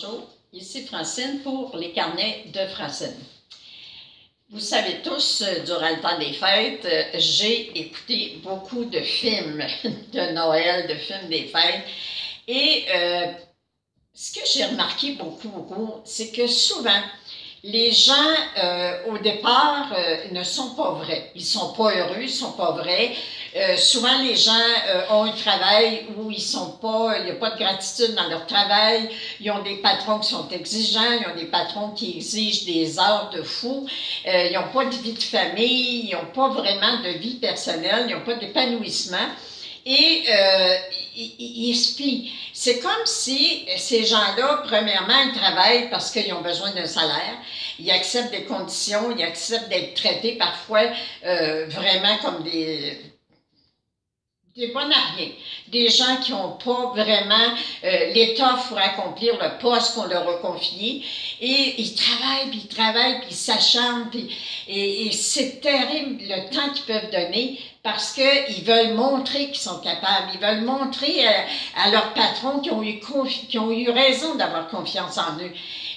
Bonjour, ici Francine pour les carnets de Francine. Vous savez tous, durant le temps des fêtes, j'ai écouté beaucoup de films de Noël, de films des fêtes. Et ce que j'ai remarqué beaucoup, c'est que souvent, les gens, au départ, ne sont pas vrais. Ils ne sont pas heureux, ils ne sont pas vrais. Souvent, les gens ont un travail où il n'y a pas de gratitude dans leur travail. Ils ont des patrons qui sont exigeants, ils ont des patrons qui exigent des heures de fou. Ils n'ont pas de vie de famille, ils n'ont pas vraiment de vie personnelle, ils n'ont pas d'épanouissement. Et ils se plient. C'est comme si ces gens-là, premièrement, ils travaillent parce qu'ils ont besoin d'un salaire. Ils acceptent des conditions, ils acceptent d'être traités parfois vraiment comme des bonnes à rien. Des gens qui n'ont pas vraiment l'étoffe pour accomplir le poste qu'on leur a confié. Et ils travaillent, puis ils s'acharnent, et c'est terrible le temps qu'ils peuvent donner parce qu'ils veulent montrer qu'ils sont capables. Ils veulent montrer à leurs patrons qu'ils ont eu raison d'avoir confiance en eux.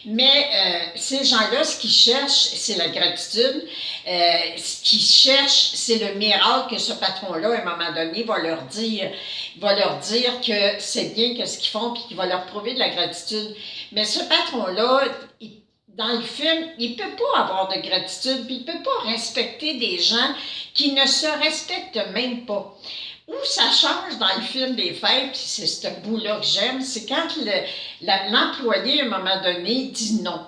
Mais ces gens-là, ce qu'ils cherchent, c'est la gratitude. Ce qu'ils cherchent, c'est le miracle que ce patron-là, à un moment donné, va leur dire que c'est bien ce qu'ils font, puis qu'il va leur prouver de la gratitude. Mais ce patron-là, dans le film, il ne peut pas avoir de gratitude, puis il ne peut pas respecter des gens qui ne se respectent même pas. Où ça change dans le film des fêtes, puis c'est ce bout-là que j'aime, c'est quand l'employé, à un moment donné, dit non.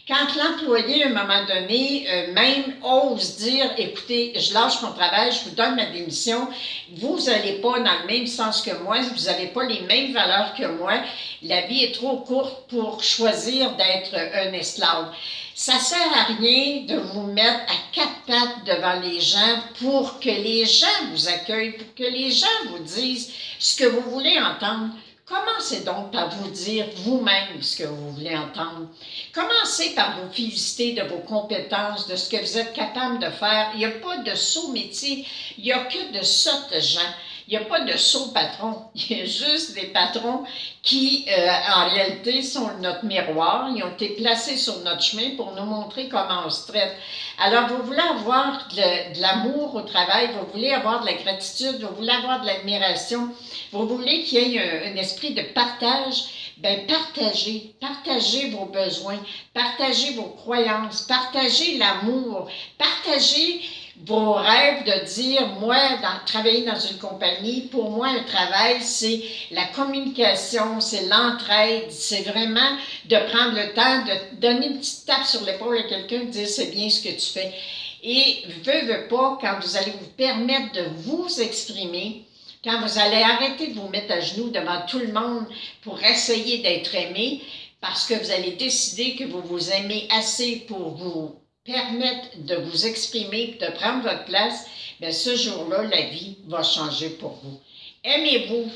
Quand l'employé, à un moment donné, même ose dire « Écoutez, je lâche mon travail, je vous donne ma démission, vous n'allez pas dans le même sens que moi, vous n'avez pas les mêmes valeurs que moi, la vie est trop courte pour choisir d'être un esclave. » Ça ne sert à rien de vous mettre à quatre pattes devant les gens pour que les gens vous accueillent, pour que les gens vous disent ce que vous voulez entendre. Commencez donc par vous dire vous-même ce que vous voulez entendre. Commencez par vous féliciter de vos compétences, de ce que vous êtes capable de faire. Il n'y a pas de sot métier, il n'y a que de sottes gens. Il n'y a pas de sots patrons, il y a juste des patrons qui, en réalité, sont notre miroir. Ils ont été placés sur notre chemin pour nous montrer comment on se traite. Alors, vous voulez avoir de l'amour au travail, vous voulez avoir de la gratitude, vous voulez avoir de l'admiration, vous voulez qu'il y ait un esprit de partage, bien, partagez vos besoins, partagez vos croyances, partagez l'amour, partagez vos rêves de dire, moi, travailler dans une compagnie, pour moi, un travail, c'est la communication, c'est l'entraide, c'est vraiment de prendre le temps de donner une petite tape sur l'épaule à quelqu'un, de dire, c'est bien ce que tu fais. Et veux pas, quand vous allez vous permettre de vous exprimer, quand vous allez arrêter de vous mettre à genoux devant tout le monde pour essayer d'être aimé, parce que vous allez décider que vous vous aimez assez pour vous permettre de vous exprimer, de prendre votre place, bien ce jour-là, la vie va changer pour vous. Aimez-vous,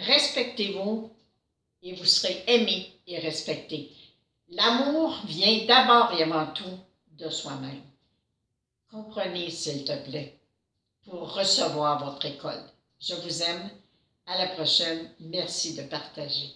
respectez-vous et vous serez aimé et respecté. L'amour vient d'abord et avant tout de soi-même. Comprenez, s'il te plaît, pour recevoir votre école. Je vous aime. À la prochaine. Merci de partager.